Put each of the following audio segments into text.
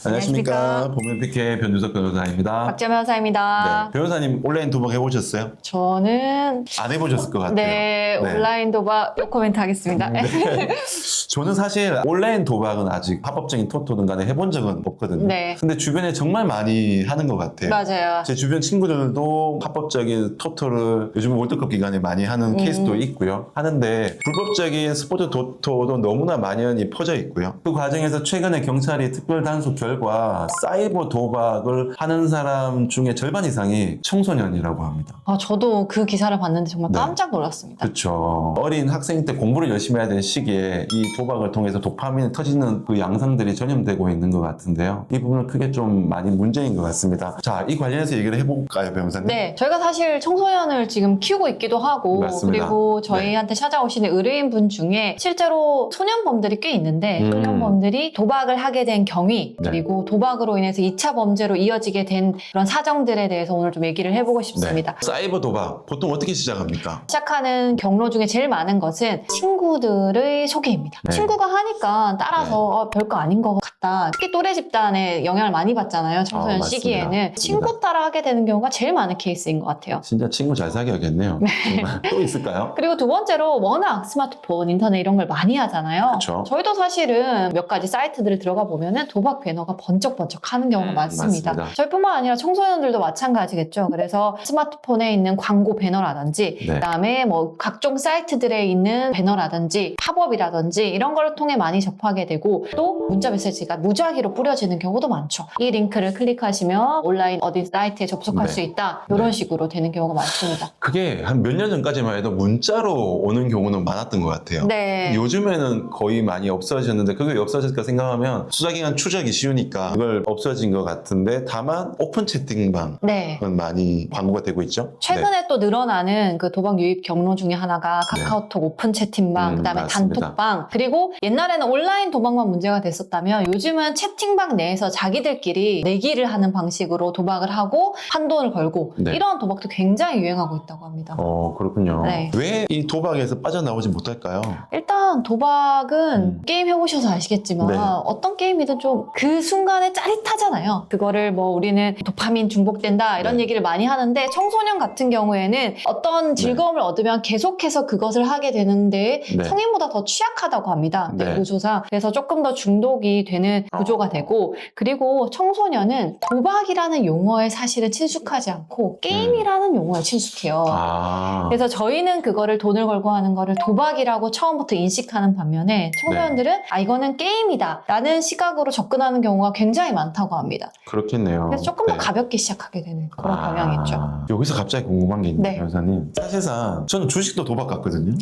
안녕하십니까. 보면피케 변주석 변호사입니다. 박지연 변호사입니다. 네, 변호사님 온라인 도박 해보셨어요? 저는 안 해보셨을 것 같아요. 네, 온라인 도박 노코멘트 하겠습니다. 네. 저는 사실 온라인 도박은 아직 합법적인 토토든 간에 해본 적은 없거든요. 네. 근데 주변에 정말 많이 하는 것 같아요. 맞아요. 제 주변 친구들도 합법적인 토토를 요즘 월드컵 기간에 많이 하는 케이스도 있고요. 하는데 불법적인 스포츠 토토도 너무나 만연히 퍼져 있고요. 그 과정에서 최근에 경찰이 특별 단속 결과 사이버 도박을 하는 사람 중에 절반 이상이 청소년이라고 합니다. 저도 그 기사를 봤는데 정말 네. 깜짝 놀랐습니다. 그렇죠. 어린 학생 때 공부를 열심히 해야 되는 시기에 이 도박을 통해서 도파민이 터지는 그 양상들이 전염되고 있는 것 같은데요. 이 부분은 크게 좀 많이 문제인 것 같습니다. 자, 이 관련해서 얘기를 해볼까요, 변호사님? 네, 저희가 사실 청소년을 지금 키우고 있기도 하고 맞습니다. 그리고 저희한테 찾아오시는 의뢰인분 중에 실제로 소년범들이 꽤 있는데 소년범들이 도박을 하게 된 경위 네. 그리고 도박으로 인해서 2차 범죄로 이어지게 된 그런 사정들에 대해서 오늘 좀 얘기를 해보고 싶습니다. 네. 사이버 도박 보통 어떻게 시작합니까? 시작하는 경로 중에 제일 많은 것은 친구들의 소개입니다. 네. 친구가 하니까 따라서 별거 아닌 것 같다. 특히 또래 집단에 영향을 많이 받잖아요. 청소년 맞습니다. 시기에는. 친구 따라 하게 되는 경우가 제일 많은 케이스인 것 같아요. 진짜 친구 잘 사귀어야겠네요. 정말. 또 있을까요? 그리고 두 번째로 워낙 스마트폰, 인터넷 이런 걸 많이 하잖아요. 그쵸. 저희도 사실은 몇 가지 사이트들을 들어가 보면은 도박 배너가 번쩍번쩍 하는 경우가 많습니다. 맞습니다. 저희뿐만 아니라 청소년들도 마찬가지겠죠. 그래서 스마트폰에 있는 광고 배너라든지 네. 그다음에 뭐 각종 사이트들에 있는 배너라든지 팝업이라든지 이런 걸 통해 많이 접하게 되고 또 문자 메시지가 무작위로 뿌려지는 경우도 많죠. 이 링크를 클릭하시면 온라인 어디 사이트에 접속할 네. 수 있다. 이런 식으로 되는 경우가 많습니다. 그게 한 몇 년 전까지만 해도 문자로 오는 경우는 많았던 것 같아요. 네. 요즘에는 거의 많이 없어졌는데 그게 왜 없어졌을까 생각하면 수사기관 추적이 쉬우니까 그걸 없어진 것 같은데 다만 오픈 채팅방은 네. 많이 광고가 되고 있죠. 최근에 또 늘어나는 그 도박 유입 경로 중에 하나가 네. 카카오톡 오픈 채팅방, 그다음에 맞습니다. 단톡방, 그리고 옛날에는 온라인 도박만 문제가 됐었다면 요즘은 채팅방 내에서 자기들끼리 내기를 하는 방식으로 도박을 하고 한돈을 걸고 네. 이런 도박도 굉장히 유행하고 있다고 합니다. 그렇군요. 네. 왜 이 도박에서 빠져나오지 못할까요? 일단 도박은 게임 해보셔서 아시겠지만 네. 어떤 게임이든 좀 그 순간에 짜릿하잖아요. 그거를 뭐 우리는 도파민 중독된다 이런 네. 얘기를 많이 하는데 청소년 같은 경우에는 어떤 즐거움을 얻으면 계속해서 그것을 하게 되는데 네. 성인보다 더 취약하다고 합니다. 네. 연구조사. 그래서 조금 더 중독이 되는 구조가 되고 그리고 청소년은 도박이라는 용어에 사실은 친숙하지 않고 게임이라는 용어에 친숙해요. 그래서 저희는 그거를 돈을 걸고 하는 거를 도박이라고 처음부터 인식하는 반면에 청소년들은 이거는 게임이다 라는 시각으로 접근하는 경우가 굉장히 많다고 합니다. 그렇겠네요. 그래서 조금 더 가볍게 시작하게 되는 그런 경향이 있죠. 여기서 갑자기 궁금한 게 있는데, 네. 변호사님. 사실상 저는 주식도 도박 같거든요.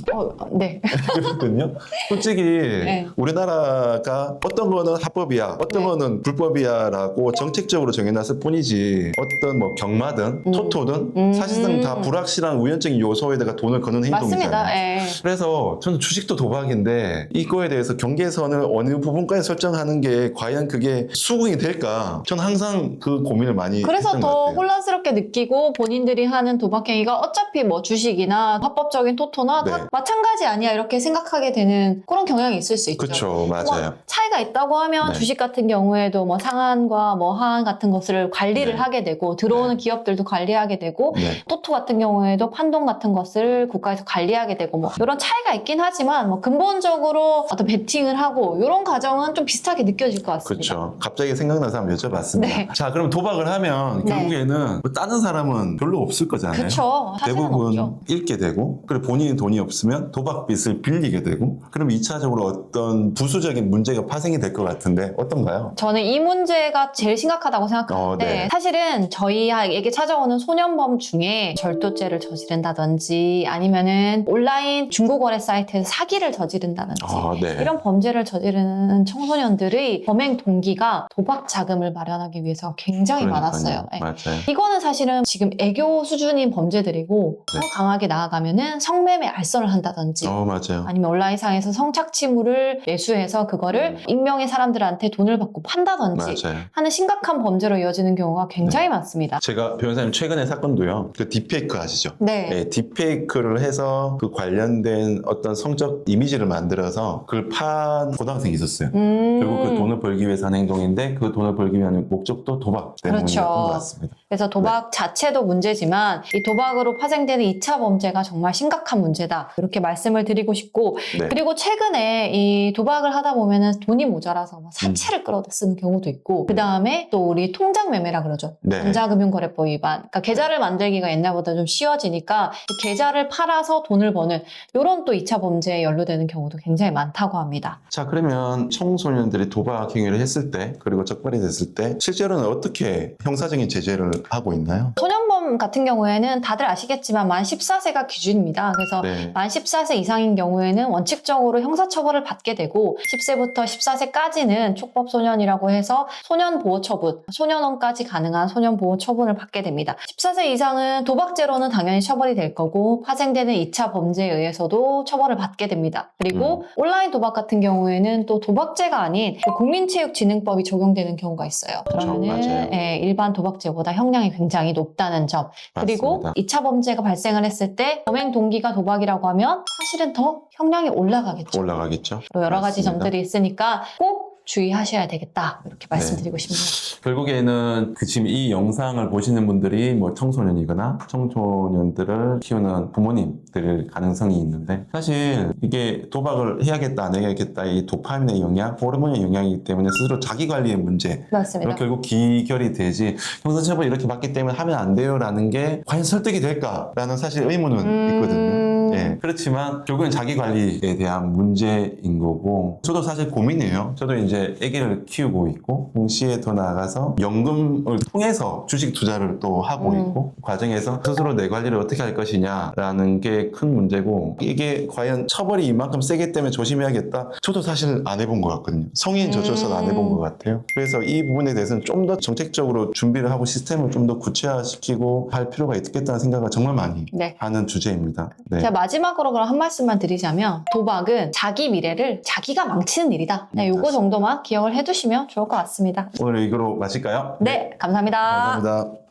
네. 그렇거든요. 솔직히 네. 우리나라가 어떤 거는 합법이야, 어떤 네. 거는 불법이야라고 정책적으로 정해놨을 뿐이지 어떤 뭐 경마든 토토든 사실상 다 불확실한 우연적인 요소에다가 돈을 거는 행동이잖아요. 맞습니다. 예. 그래서 저는 주식도 도박인데 이거에 대해서 경계선을 어느 부분까지 설정하는 게 과연 그게 수긍이 될까? 저는 항상 그 고민을 많이 그래서 했던 것 더 같아요. 혼란스럽게 느끼고 본인들이 하는 도박 행위가 어차피 뭐 주식이나 합법적인 토토나 네. 다 마찬가지 아니야 이렇게 생각하게 되는 그런 경향이 있을 수 있죠. 그렇죠, 맞아요. 뭐 차이가 있다고 하면 네. 주식 같은 경우에도 뭐 상한과 뭐 하한 같은 것을 관리를 네. 하게 되고 들어오는 기업들도 관리하게 되고 네. 토토 같은 경우에도 판돈 같은 것을 국가에서 관리하게 되고 뭐 이런 차이가 있긴 하지만 뭐 근본적으로 어떤 베팅을 하고 이런 과정은 좀 비슷하게 느껴질 것 같습니다. 그렇죠. 갑자기 생각나서 한번 여쭤봤습니다. 네. 자, 그럼 도박을 하면 네. 결국에는 뭐 다른 사람은 별로 없을 거잖아요. 그렇죠. 사실은 대부분 없죠. 잃게 되고, 그리고 본인이 돈이 없으면 도박빚을 빌리게 되고, 그럼 2차적으로 어떤 부수적인 문제가 파생이 될 것 같은데 어떤가요? 저는 이 문제가 제일 심각하다고 생각하는데 네. 사실은 저희에게 찾아오는 소년범 중에 절도죄를 저지른다든지 아니면은 온라인 중고거래 사이트에서 사기를 저지른다든지 네. 이런 범죄를 저지르는 청소년들의 범행 동기가 도박 자금을 마련하기 위해서 굉장히 그러니까요. 많았어요. 네. 맞아요. 이거는 사실은 지금 애교 수준인 범죄들이고 더 네. 강하게 나아가면은 성매매 알선을 한다든지 맞아요. 아니면 온라인상에서 성착취물을 매수해서 그거를 익명의 사람들한테 돈을 받고 판다든지 맞아요. 하는 심각한 범죄로 이어지는 경우가 굉장히 많습니다. 제가 변호사님 최근에 사건도요. 그 딥페이크 아시죠? 네. 네, 딥페이크를 해서 그 관련된 어떤 성적 이미지를 만들어서 그걸 판 고등학생이 있었어요. 결국 그 돈을 벌기 위해서 하는 행동인데 그 돈을 벌기 위한 목적도 도박 때문이었던 그렇죠. 것 같습니다. 그래서 도박 자체도 문제지만 이 도박으로 파생되는 2차 범죄가 정말 심각한 문제다. 이렇게 말씀을 드리고 싶고 네. 그리고 최근에 이 도박을 하다 보면은 돈이 모자라서 막 사채를 끌어다 쓰는 경우도 있고 그 다음에 또 우리 통장 매매라 그러죠. 네. 전자금융거래법 위반. 그러니까 계좌를 만들기가 옛날보다 좀 쉬워지니까 이 계좌를 팔아서 돈을 버는 이런 또 2차 범죄에 연루되는 경우도 굉장히 많다고 합니다. 자, 그러면 청소년들이 도박 행위를 했을 때 그리고 적발이 됐을 때 실제로는 어떻게 형사적인 제재를 하고 있나요? 소년범 같은 경우에는 다들 아시겠지만 만 14세가 기준입니다. 그래서 네. 만 14세 이상인 경우에는 원칙적으로 형사처벌을 받게 되고 10세부터 14세까지는 촉법소년이라고 해서 소년보호처분, 소년원까지 가능한 소년보호처분을 받게 됩니다. 14세 이상은 도박죄로는 당연히 처벌이 될 거고 파생되는 2차 범죄에 의해서도 처벌을 받게 됩니다. 그리고 온라인 도박 같은 경우에는 또 도박죄가 아닌 국민체육진흥법이 적용되는 경우가 있어요. 그렇죠, 그러면은 맞아요. 예, 일반 도박죄보다 형량이 굉장히 높다는 점. 그리고 맞습니다. 2차 범죄가 발생을 했을 때 범행 동기가 도박이라고 하면 사실은 더 형량이 올라가겠죠. 올라가겠죠. 여러 가지 맞습니다. 점들이 있으니까 꼭 주의하셔야 되겠다. 이렇게 말씀드리고 싶네요. 결국에는 지금 이 영상을 보시는 분들이 뭐 청소년이거나 청소년들을 키우는 부모님들 가능성이 있는데 사실 이게 도박을 해야겠다 안 해야겠다 이 도파민의 영향, 호르몬의 영향이기 때문에 스스로 자기관리의 문제 맞습니다. 결국 기결이 되지 형사처벌 이렇게 받기 때문에 하면 안 돼요라는 게 과연 설득이 될까라는 사실 의문은 있거든요. 예, 그렇지만 결국엔 자기관리에 대한 문제인 거고 저도 사실 고민이에요. 저도 이제 아기를 키우고 있고 동시에 더 나아가서 연금을 통해서 주식 투자를 또 하고 있고 과정에서 스스로 내 관리를 어떻게 할 것이냐라는 게 큰 문제고 이게 과연 처벌이 이만큼 세기 때문에 조심해야겠다. 저도 사실 안 해본 것 같거든요. 성인 저조차도 안 해본 것 같아요. 그래서 이 부분에 대해서는 좀 더 정책적으로 준비를 하고 시스템을 좀 더 구체화시키고 할 필요가 있겠다는 생각을 정말 많이 네. 하는 주제입니다. 네. 제가 마지막으로 그럼 한 말씀만 드리자면 도박은 자기 미래를 자기가 망치는 일이다. 네, 요거 정도만 기억을 해두시면 좋을 것 같습니다. 오늘 이거로 마실까요? 네, 감사합니다. 감사합니다.